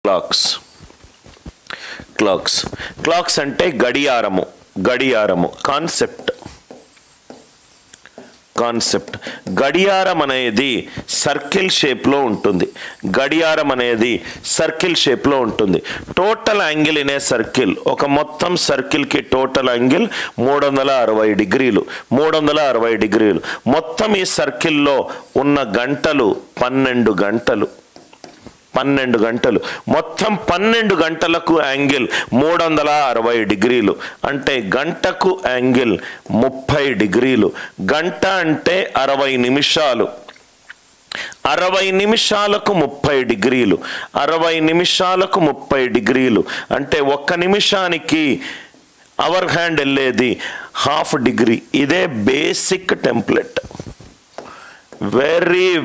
Clocks అంటే గడియారము concept గడియారం అనేది సర్కిల్ షేప్లో ఉంటుంది total angle in a circle ఒక మొత్తం సర్కిల్కి టోటల్ యాంగిల్ 360 డిగ్రీలు మొత్తం ఈ సర్కిల్లో ఉన్న గంటలు 12 గంటలు మొత్తం 12 గంటలకు యాంగిల్ 360 డిగ్రీలు అంటే గంటకు యాంగిల్ 30 డిగ్రీలు గంట అంటే 60 నిమిషాలు 60 నిమిషాలకు 30 డిగ్రీలు అంటే ఒక్క నిమిషానికి అవర్ హ్యాండ్ వెళ్ళేది ½ డిగ్రీ ఇదే బేసిక్ టెంప్లెట్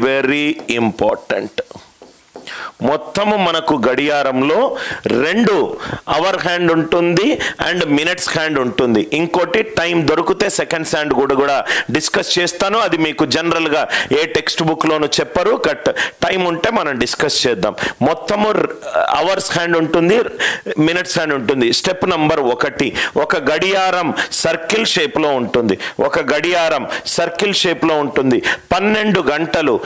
వెరీ ఇంపార్టెంట్ మొత్తము మనకు గడియారంలో 2 అవర్ హ్యాండ్ ఉంటుంది అండ్ మినిట్స్ హ్యాండ్ ఉంటుంది ఇంకోటి టైం దొరికితే సెకండ్స్ హ్యాండ్ కూడా డిస్కస్ చేస్తాను అది మీకు జనరల్గా ఏ టెక్స్ట్ బుక్లోనూ చెప్పరు టైం ఉంటే మనం డిస్కస్ చేద్దాం మొత్తము అవర్స్ హ్యాండ్ ఉంటుంది మినిట్స్ హ్యాండ్ ఉంటుంది స్టెప్ నంబర్ 1 ఒక గడియారం సర్కిల్ షేప్లో ఉంటుంది 12 గంటలు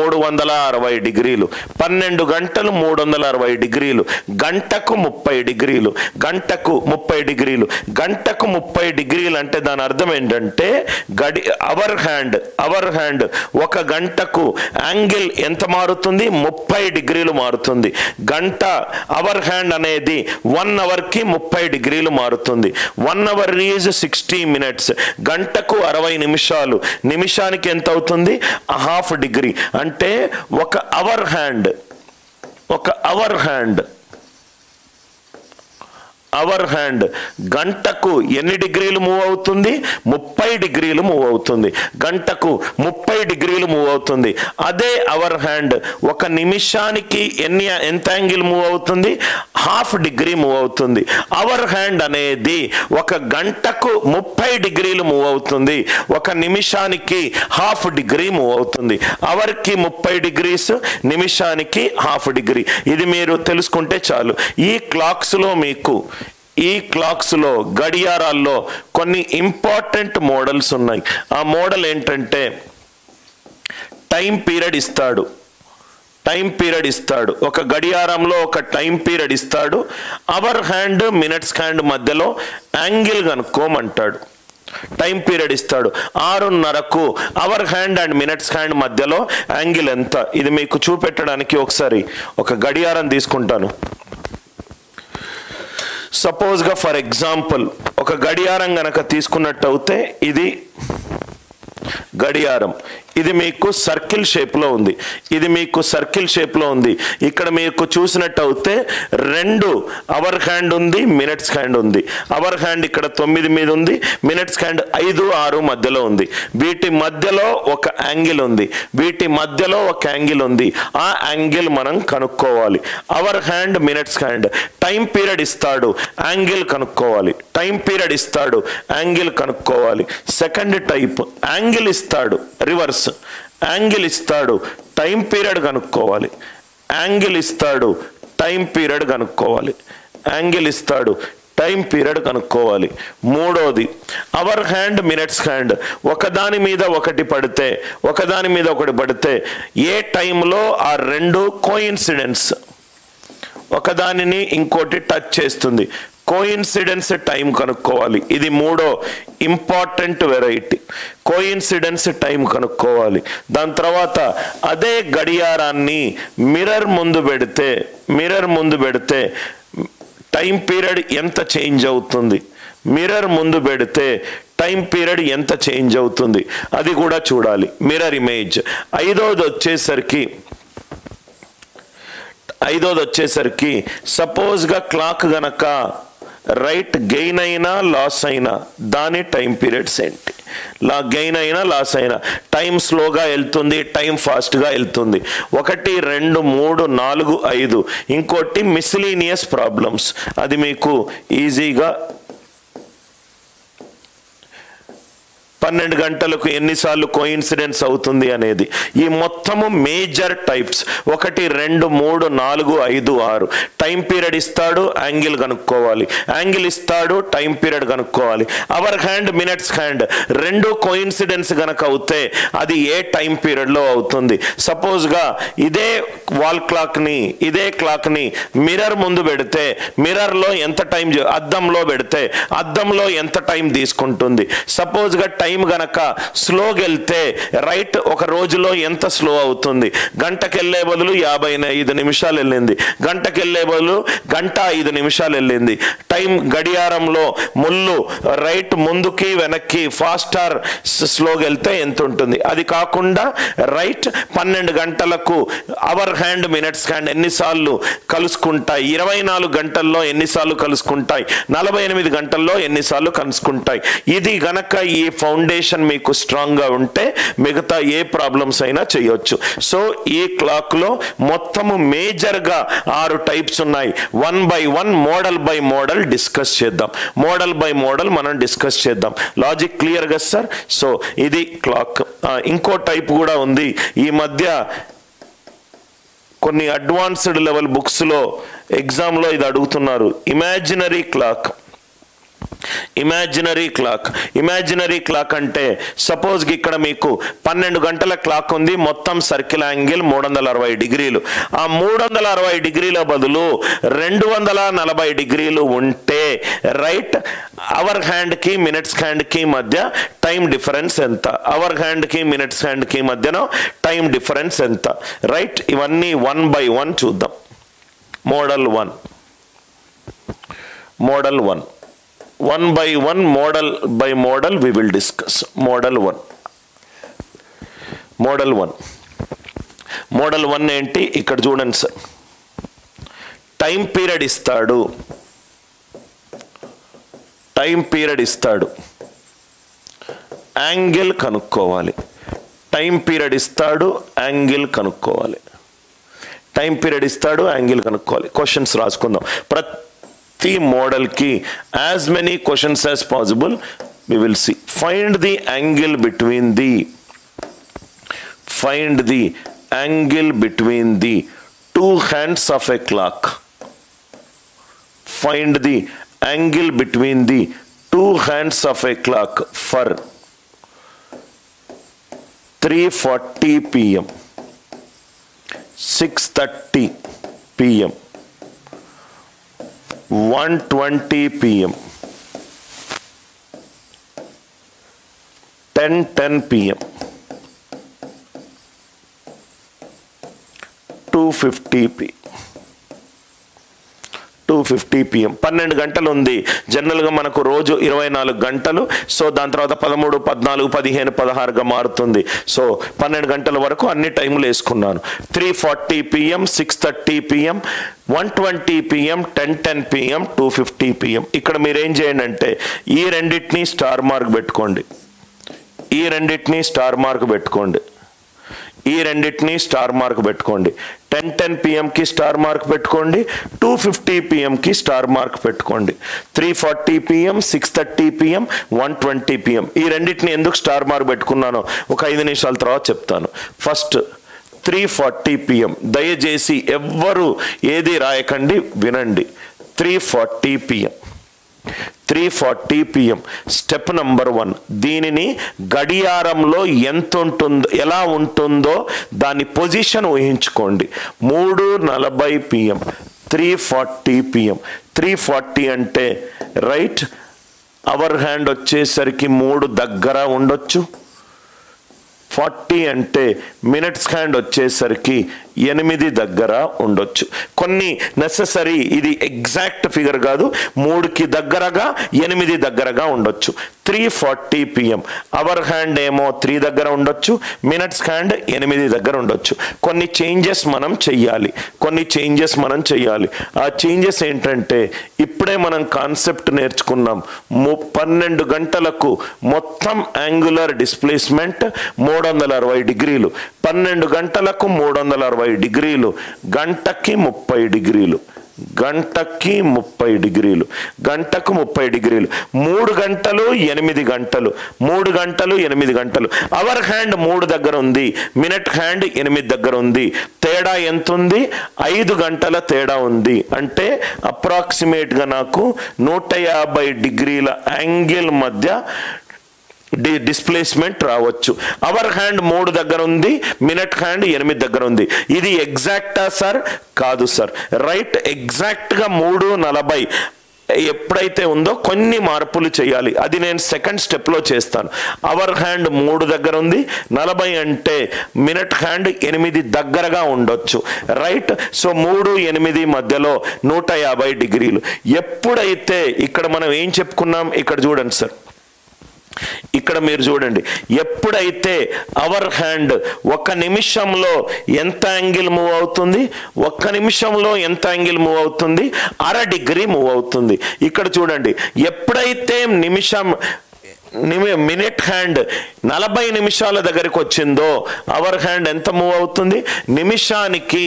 360 డిగ్రీలు 12 గంటలు 360 డిగ్రీలు గంటకు 30 డిగ్రీలు గంటకు 30 డిగ్రీలు అంటే దాని అర్థం ఏంటంటే అవర్ హ్యాండ్ ఒక గంటకు యాంగిల్ ఎంత మారుతుంది 30 డిగ్రీలు మారుతుంది గంట అవర్ హ్యాండ్ అనేది 1 అవర్కి 30 డిగ్రీలు మారుతుంది 1 అవర్ ఈజ్ 60 మినిట్స్ గంటకు 60 నిమిషాలు నిమిషానికి ఎంత అవుతుంది ½ డిగ్రీ అంటే ఒక అవర్ హ్యాండ్ గంటకు ఎన్ని డిగ్రీలు మూవ్ అవుతుంది 30 డిగ్రీలు మూవ్ అవుతుంది గంటకు 30 డిగ్రీలు మూవ్ అవుతుంది అదే అవర్ హ్యాండ్ ఒక నిమిషానికి ఎంత యాంగిల్ మూవ్ అవుతుంది ½ డిగ్రీ మూవ్ అవుతుంది అవర్ హ్యాండ్ అనేది ఒక గంటకు 30 డిగ్రీలు మూవ్ అవుతుంది ఒక నిమిషానికి ½ డిగ్రీ మూవ్ అవుతుంది అవర్కి 30 డిగ్రీస్ నిమిషానికి ½ డిగ్రీ ఇది మీరు తెలుసుకుంటే చాలు ఈ క్లాక్స్లో గడియారాల్లో కొన్ని ఇంపార్టెంట్ మోడల్స్ ఉన్నాయి ఆ మోడల్ ఏంటంటే టైం పీరియడ్ ఇస్తాడు ఒక గడియారంలో ఒక టైం పీరియడ్ ఇస్తాడు అవర్ హ్యాండ్ మినిట్స్ హ్యాండ్ మధ్యలో యాంగిల్ కనుక్కోమంటాడు టైం పీరియడ్ ఇస్తాడు 6:30కు hour hand and minutes hand మధ్యలో యాంగిల్ ఎంత ఇది మీకు చూపెట్టడానికి ఒకసారి ఒక గడియారం తీసుకుంటాను సపోజ్గా ఫర్ ఎగ్జాంపుల్ ఒక గడియారం గనక తీసుకున్నట్టయితే ఇది గడియారం ఇది మీకు సర్కిల్ షేప్లో ఉంది ఇక్కడ మీకు చూసినట్టయితే 2 అవర్ హ్యాండ్ ఉంది మినిట్స్ హ్యాండ్ ఉంది అవర్ హ్యాండ్ ఇక్కడ 9 మీద ఉంది మినిట్స్ హ్యాండ్ 5, 6 మధ్యలో ఉంది వీటి మధ్యలో ఒక యాంగిల్ ఉంది ఆ యాంగిల్ మనం కనుక్కోవాలి hour hand minutes hand time period ఇస్తాడు యాంగిల్ కనుక్కోవాలి సెకండ్ టైప్ యాంగిల్ ఇస్తాడు రివర్స్ యాంగిల్ ఇస్తాడు టైం పీరియడ్ కనుక్కోవాలి మూడోది అవర్ హ్యాండ్ మినిట్స్ హ్యాండ్ ఒకదాని మీద ఒకటి పడితే ఏ టైంలో ఆ 2 కోయిన్సిడెన్స్ ఒకదానిని ఇంకోటి టచ్ చేస్తుంది కోయిన్సిడెన్స్ టైం కనుక్కోవాలి ఇది మూడో ఇంపార్టెంట్ వెరైటీ కోయిన్సిడెన్స్ టైం కనుక్కోవాలి దాని తర్వాత అదే గడియారాన్ని మిర్రర్ ముందు పెడితే టైం పీరియడ్ ఎంత చేంజ్ అవుతుంది అది కూడా చూడాలి మిర్రర్ ఇమేజ్ ఐదోది వచ్చేసరికి సపోజ్గా క్లాక్ గనక రైట్ గెయిన్ అయినా లాస్ అయినా దాని టైం పీరియడ్స్ ఏంటి గెయిన్ అయినా లాస్ అయినా టైం స్లోగా వెళ్తుంది టైం ఫాస్ట్గా వెళ్తుంది 1 2 3 4 5 ఇంకోటి మిస్లీనియస్ ప్రాబ్లమ్స్ అది మీకు ఈజీగా 12 గంటలకు ఎన్నిసార్లు కోయిన్సిడెన్స్ అవుతుంది అనేది. ఈ మొత్తము మేజర్ టైప్స్ 1 2 3 4 5 6 టైం పీరియడ్ ఇస్తాడు, యాంగిల్ కనుక్కోవాలి, యాంగిల్ ఇస్తాడు, టైం పీరియడ్ కనుక్కోవాలి. అవర్ హ్యాండ్ మినిట్స్ హ్యాండ్ రెండు కోయిన్సిడెన్స్ గనక అవుతే అది ఏ టైం పీరియడ్లో అవుతుంది. సపోజ్గా ఇదే వాల్ క్లాక్ని ఇదే క్లాక్ని మిర్రర్ ముందు పెడితే మిర్రర్లో ఎంత టైం, అద్దంలో పెడితే అద్దంలో ఎంత టైం తీసుకుంటుంది. సపోజ్గా టైం గనక స్లోగా వెళ్తే రైట్ ఒక రోజులో ఎంత స్లో అవుతుంది. గంటకు వెళ్ళే బదులు 55 నిమిషాలు వెళ్ళింది, గంటకు వెళ్ళే బదులు 1:05 నిమిషాలు వెళ్ళింది. టైం గడియారంలో ముళ్ళు రైట్ ముందుకి వెనక్కి ఫాస్ట్ ఆర్ స్లోగా వెళ్తే ఎంత ఉంటుంది. అది కాకుండా రైట్ 12 గంటలకు అవర్ హ్యాండ్ మినిట్స్ హ్యాండ్ ఎన్నిసార్లు కలుసుకుంటాయి, 24 గంటల్లో ఎన్నిసార్లు కలుసుకుంటాయి, 48 గంటల్లో ఎన్నిసార్లు కలుసుకుంటాయి. ఇది గనక ఈ ఫౌండేషన్ మీకు స్ట్రాంగ్గా ఉంటే మిగతా ఏ ప్రాబ్లమ్స్ అయినా చేయొచ్చు. సో ఈ క్లాక్లో మొత్తము మేజర్గా 6 టైప్స్ ఉన్నాయి. 1 by 1 model by model discuss చేద్దాం. మోడల్ బై మోడల్ మనం డిస్కస్ చేద్దాం. లాజిక్ క్లియర్ కదా సార్? సో ఇది క్లాక్. ఇంకో టైప్ కూడా ఉంది. ఈ మధ్య కొన్ని అడ్వాన్స్డ్ లెవెల్ బుక్స్లో ఎగ్జామ్లో ఇది అడుగుతున్నారు. Imaginary clock. ఇమాజినరీ క్లాక్ అంటే సపోజ్ ఇక్కడ మీకు 12 గంటల క్లాక్ ఉంది, మొత్తం సర్కిల్ యాంగిల్ 360 డిగ్రీలు. ఆ 360 డిగ్రీల బదులు 240 డిగ్రీలు ఉంటే రైట్ అవర్ హ్యాండ్కి మినిట్స్ హ్యాండ్కి మధ్య టైం డిఫరెన్స్ ఎంత, అవర్ హ్యాండ్కి మినిట్స్ హ్యాండ్కి మధ్యన టైం డిఫరెన్స్ ఎంత. రైట్ ఇవన్నీ 1 by 1 చూద్దాం. Model 1 1 by 1 model by model we will discuss. Model 1 ఏంటి ఇక్కడ చూడండి సార్. టైం పీరియడ్ ఇస్తాడు, యాంగిల్ కనుక్కోవాలి. టైం పీరియడ్ ఇస్తాడు, యాంగిల్ కనుక్కోవాలి. క్వశ్చన్స్ రాసుకుందాం. ప్రతి మోడల్కి as many questions as possible we will see. Find the angle between the two hands of a clock. Find the angle between the two hands of a clock for 3:40 p.m. 6:30 p.m. 1:20 p.m. 10:10 p.m. 2:50 p.m. 12 గంటలు ఉంది. జనరల్గా మనకు రోజు 24 గంటలు. So దాని తర్వాత 13, 14, 15, 16గా మారుతుంది. So 12 గంటల వరకు అన్ని టైములు వేసుకున్నాను. 3:40 p.m. 6:30 p.m. 1:20 p.m. 10:10 p.m. 2:50 p.m. ఇక్కడ మీరు ఏం చేయండి అంటే ఈ రెండింటినీ స్టార్ మార్క్ పెట్టుకోండి. 10:10 p.m.కి స్టార్ మార్క్ పెట్టుకోండి. 2:50 p.m.కి స్టార్ మార్క్ పెట్టుకోండి. 3:40 p.m. 6:30 p.m. 1:20 p.m. ఈ రెండింటిని ఎందుకు స్టార్ మార్క్ పెట్టుకున్నానో ఒక 5 నిమిషాల తర్వాత చెప్తాను. First 3:40 p.m. దయచేసి ఎవ్వరు ఏది రాయకండి, వినండి. 3:40 p.m. Step number 1. దీనిని గడియారంలో ఎలా ఉంటుందో దాని పొజిషన్ ఊహించుకోండి. 3:40 p.m. 3:40 p.m. 3:40 అంటే రైట్ అవర్ హ్యాండ్ వచ్చేసరికి 3 దగ్గర ఉండొచ్చు. 40 అంటే మినిట్స్ హ్యాండ్ వచ్చేసరికి 8 దగ్గర ఉండొచ్చు. కొన్ని నెససరీ, ఇది ఎగ్జాక్ట్ ఫిగర్ కాదు, 3కి దగ్గరగా 8 దగ్గరగా ఉండొచ్చు. 3:40 p.m. అవర్ హ్యాండ్ ఏమో 3 దగ్గర ఉండొచ్చు, మినిట్స్ హ్యాండ్ 8 దగ్గర ఉండొచ్చు. కొన్ని చేంజెస్ మనం చెయ్యాలి. ఆ చేంజెస్ ఏంటంటే ఇప్పుడే మనం కాన్సెప్ట్ నేర్చుకున్నాం. 12 గంటలకు మొత్తం యాంగులర్ డిస్ప్లేస్మెంట్ 360 డిగ్రీలు. 12 గంటలకు 360 డిగ్రీలు, గంటకి 30 డిగ్రీలు. గంటకి 30 డిగ్రీలు, గంటకు 30 డిగ్రీలు, 3 గంటలు 8 గంటలు, 3 గంటలు 8 గంటలు. అవర్ హ్యాండ్ 3 దగ్గర ఉంది, మినిట్ హ్యాండ్ 8 దగ్గర ఉంది. తేడా ఎంత ఉంది? 5 గంటల తేడా ఉంది. అంటే అప్రాక్సిమేట్గా నాకు 150 డిగ్రీల యాంగిల్ మధ్య డిస్ప్లేస్మెంట్ రావచ్చు. అవర్ హ్యాండ్ 3 దగ్గర ఉంది, మినిట్ హ్యాండ్ 8 దగ్గర ఉంది. ఇది ఎగ్జాక్టా సార్? కాదు సార్. రైట్, ఎగ్జాక్ట్గా 3:40 ఎప్పుడైతే ఉందో కొన్ని మార్పులు చేయాలి. అది నేను సెకండ్ స్టెప్లో చేస్తాను. అవర్ హ్యాండ్ 3 దగ్గర ఉంది, 40 అంటే మినిట్ హ్యాండ్ 8 దగ్గరగా ఉండొచ్చు. రైట్, సో 3, 8 మధ్యలో 150 డిగ్రీలు. ఎప్పుడైతే ఇక్కడ మనం ఏం చెప్పుకున్నాం, ఇక్కడ చూడండి సార్, ఇక్కడ మీరు చూడండి, ఎప్పుడైతే అవర్ హ్యాండ్ 1 నిమిషంలో ఎంత యాంగిల్ మూవ్ అవుతుంది, 1 నిమిషంలో ఎంత యాంగిల్ మూవ్ అవుతుంది? 1/2 డిగ్రీ మూవ్ అవుతుంది. ఇక్కడ చూడండి, ఎప్పుడైతే మినిట్ హ్యాండ్ 40 నిమిషాల దగ్గరికి వచ్చిందో అవర్ హ్యాండ్ ఎంత మూవ్ అవుతుంది? నిమిషానికి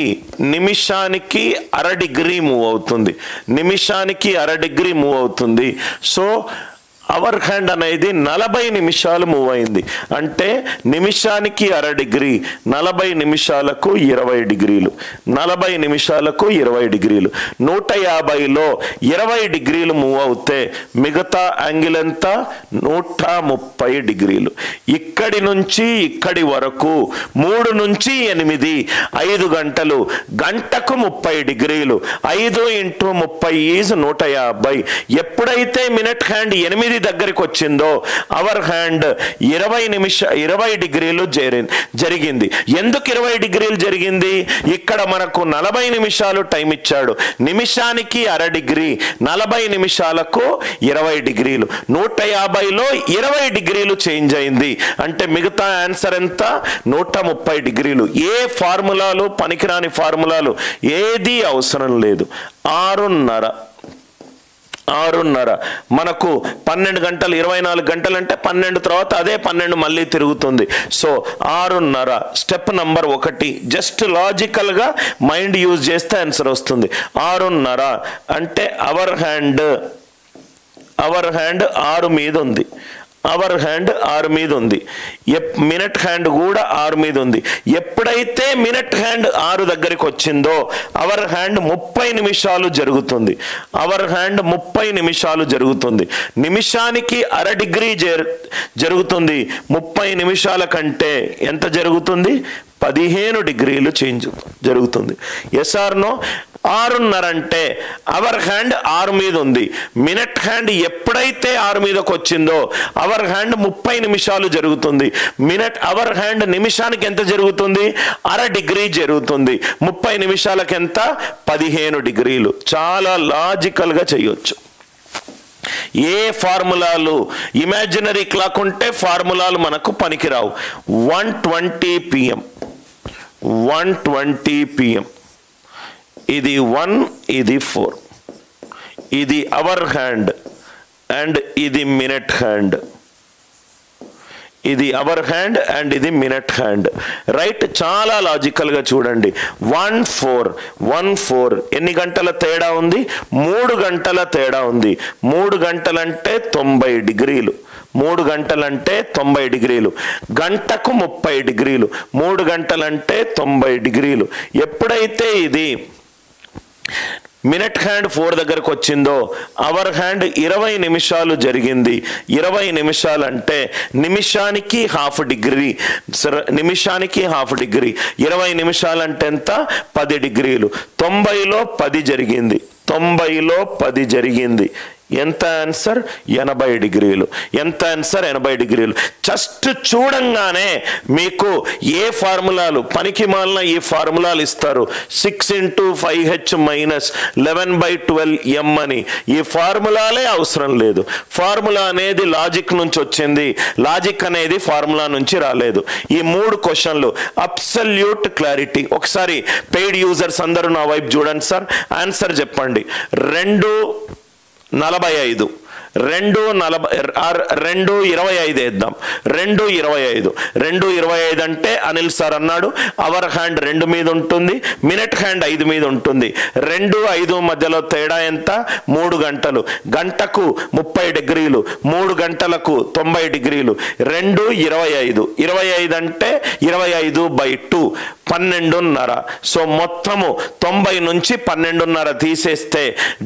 1/2 డిగ్రీ మూవ్ అవుతుంది. నిమిషానికి 1/2 డిగ్రీ మూవ్ అవుతుంది. సో అవర్ హ్యాండ్ అనేది 40 నిమిషాలు మూవ్ అయింది. అంటే నిమిషానికి 1/2 డిగ్రీ, 40 నిమిషాలకు 20 డిగ్రీలు, 40 నిమిషాలకు 20 డిగ్రీలు. 150లో 20 డిగ్రీలు మూవ్ అవుతే మిగతా యాంగిల్ ఎంత? 130 డిగ్రీలు. ఇక్కడి నుంచి ఇక్కడి వరకు 3 నుంచి 8 5 గంటలు, గంటకు 30 డిగ్రీలు. 5 × 30 ఈజ్ 150. ఎప్పుడైతే మినిట్ హ్యాండ్ 8 దగ్గరికి వచ్చిందో అవర్ హ్యాండ్ 20 డిగ్రీలు జరిగింది. ఎందుకు 20 డిగ్రీలు జరిగింది? ఇక్కడ మనకు 40 నిమిషాలు టైం ఇచ్చాడు. నిమిషానికి 1/2 డిగ్రీ, 40 నిమిషాలకు 20 డిగ్రీలు. 150లో 20 డిగ్రీలు చేంజ్ అయింది. అంటే మిగతా ఆన్సర్ ఎంత? 130 డిగ్రీలు. ఏ ఫార్ములాలు, పనికిరాని ఫార్ములాలు ఏది అవసరం లేదు. 6:30 మనకు 12 గంటలు, 24 గంటలు అంటే 12 తర్వాత అదే 12 మళ్ళీ తిరుగుతుంది. So 6:30 step number 1. జస్ట్ లాజికల్గా మైండ్ యూజ్ చేస్తే ఆన్సర్ వస్తుంది. 6:30 అంటే అవర్ హ్యాండ్ 6 మీద ఉంది, అవర్ హ్యాండ్ 6 మీద ఉంది, మినిట్ హ్యాండ్ కూడా 6 మీద ఉంది. ఎప్పుడైతే మినిట్ హ్యాండ్ 6 దగ్గరికి వచ్చిందో అవర్ హ్యాండ్ 30 నిమిషాలు జరుగుతుంది. అవర్ హ్యాండ్ 30 నిమిషాలు జరుగుతుంది. నిమిషానికి 1/2 డిగ్రీ జరుగుతుంది. 30 నిమిషాల కంటే ఎంత జరుగుతుంది? 15 డిగ్రీలు చేంజ్ జరుగుతుంది. Yes are no? 6:30 అంటే అవర్ హ్యాండ్ 6 మీద ఉంది. మినిట్ హ్యాండ్ ఎప్పుడైతే 6 మీదకి వచ్చిందో అవర్ హ్యాండ్ 30 నిమిషాలు జరుగుతుంది. అవర్ హ్యాండ్ నిమిషానికి ఎంత జరుగుతుంది? 1/2 డిగ్రీ జరుగుతుంది. 30 నిమిషాలకు ఎంత? 15 డిగ్రీలు. చాలా లాజికల్గా చేయొచ్చు. ఏ ఫార్ములాలు, ఇమాజినరీ క్లాక్ ఉంటే ఫార్ములాలు మనకు పనికిరావు. 1:20 PM, ఇది 1, ఇది 4, ఇది అవర్ హ్యాండ్ అండ్ ఇది మినిట్ హ్యాండ్. ఇది అవర్ హ్యాండ్ అండ్ ఇది మినిట్ హ్యాండ్. రైట్, చాలా లాజికల్గా చూడండి. 1:4 ఎన్ని గంటల తేడా ఉంది? 3 గంటల తేడా ఉంది. 3 గంటలంటే 90 డిగ్రీలు. 3 గంటలంటే 90 డిగ్రీలు. గంటకు 30 డిగ్రీలు. 3 గంటలంటే 90 డిగ్రీలు. ఎప్పుడైతే ఇది మినిట్ హ్యాండ్ 4 దగ్గరకు వచ్చిందో అవర్ హ్యాండ్ 20 నిమిషాలు జరిగింది. 20 నిమిషాలు అంటే నిమిషానికి 1/2 డిగ్రీ. నిమిషానికి 1/2 డిగ్రీ. 20 నిమిషాలు అంటే ఎంత? 10 డిగ్రీలు. 90లో 10 జరిగింది. 90లో 10 జరిగింది. ఎంత ఆన్సర్? 80 డిగ్రీలు. ఎంత ఆన్సర్? 80 డిగ్రీలు. జస్ట్ చూడంగానే మీకు ఏ ఫార్ములాలు, పనికి మాలిన ఈ ఫార్ములాలు ఇస్తారు. 6 × 5h - 11/12m అని. ఈ ఫార్ములాలే అవసరం లేదు. ఫార్ములా అనేది లాజిక్ నుంచి వచ్చింది. లాజిక్ అనేది ఫార్ములా నుంచి రాలేదు. ఈ 3 క్వశ్చన్లు అబ్సల్యూట్ క్లారిటీ. ఒకసారి పెయిడ్ యూజర్స్ అందరూ నా వైపు చూడండి సార్. ఆన్సర్ చెప్పండి. 2:45 2:25 వేద్దాం. 2:25 అంటే అనిల్ సార్ అన్నాడు అవర్ హ్యాండ్ 2 మీద ఉంటుంది, మినిట్ హ్యాండ్ 5 మీద ఉంటుంది. 2-5 మధ్యలో తేడా ఎంత? 3 గంటలు. గంటకు 30 డిగ్రీలు, 3 గంటలకు 90 డిగ్రీలు. 2:25 25 అంటే 25/2 12:30. సో మొత్తము 90 నుంచి 12:30 తీసేస్తే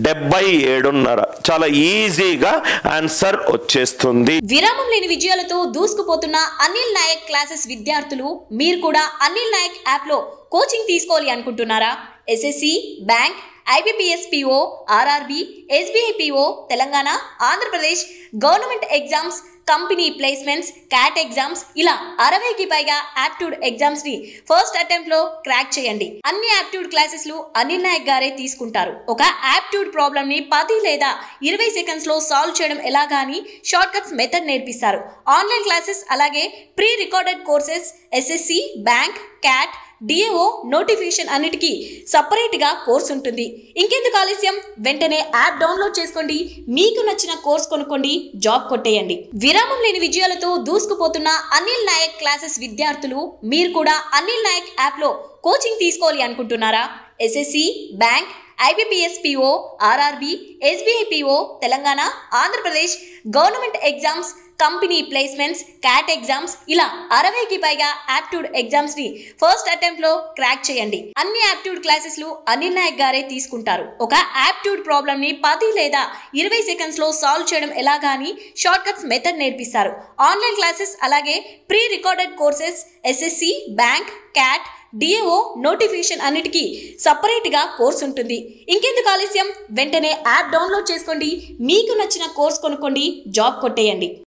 77:30. చాలా ఈజీగా ఆన్సర్ వచ్చేస్తుంది. విరామం లేని విజయాలతో దూసుకుపోతున్న అనిల్ నాయక్ క్లాసెస్ విద్యార్థులు, మీరు కూడా అనిల్ నాయక్ యాప్ లో కోచింగ్ తీసుకోవాలి అనుకుంటున్నారా? SSC, bank, IBPS PO, RRB, SBI PO, Telangana, Andhra Pradesh government exams, company placements, cat exams, ఇలా 60కి పైగా యాప్ట్యూడ్ ఎగ్జామ్స్ ని ఫస్ట్ అటెంప్ట్ లో క్రాక్ చేయండి. అన్ని యాప్ట్యూడ్ క్లాసెస్ లు అనిల్ నాయక్ గారే తీసుకుంటారు. ఒక యాప్ట్యూడ్ ప్రాబ్లమ్ ని 10 లేదా 20 సెకండ్స్ లో సాల్వ్ చేయడం ఎలాగా అని షార్ట్ కట్స్ మెథడ్ నేర్పిస్తారు. ఆన్లైన్ క్లాసెస్ అలాగే pre recorded courses, SSC, bank, cat, DAO notification అన్నిటికీ సపరేట్ గా కోర్స్ ఉంటుంది. ఇంకెందుకు ఆలస్యం, వెంటనే యాప్ డౌన్లోడ్ చేసుకోండి, మీకు నచ్చిన కోర్స్ కొనుక్కోండి, జాబ్ కొట్టేయండి. విరామం లేని విజయాలతో దూసుకుపోతున్న అనిల్ నాయక్ క్లాసెస్ విద్యార్థులు, మీరు కూడా అనిల్ నాయక్ యాప్ లో కోచింగ్ తీసుకోవాలి అనుకుంటున్నారా? SSC, bank, IBPS PO, RRB, SBI PO, Telangana, Andhra Pradesh government exams, company placements, cat exams, ఇలా 60కి పైగా యాప్ట్యూడ్ ఎగ్జామ్స్ ని ఫస్ట్ అటెంప్ట్ లో క్రాక్ చేయండి. అన్ని యాప్ట్యూడ్ క్లాసెస్ లు అనిల్ నాయక్ గారే తీసుకుంటారు. ఒక యాప్ట్యూడ్ ప్రాబ్లమ్ ని 10 లేదా 20 సెకండ్స్ లో సాల్వ్ చేయడం ఎలాగా అని షార్ట్ కట్స్ మెథడ్ నేర్పిస్తారు. ఆన్లైన్ క్లాసెస్ అలాగే pre recorded courses, SSC, bank, cat, DAO notification అన్నిటికీ సపరేట్ గా కోర్స్ ఉంటుంది. ఇంకెందుకు ఆలస్యం, వెంటనే యాప్ డౌన్లోడ్ చేసుకోండి, మీకు నచ్చిన కోర్స్ కొనుక్కోండి, జాబ్ కొట్టేయండి.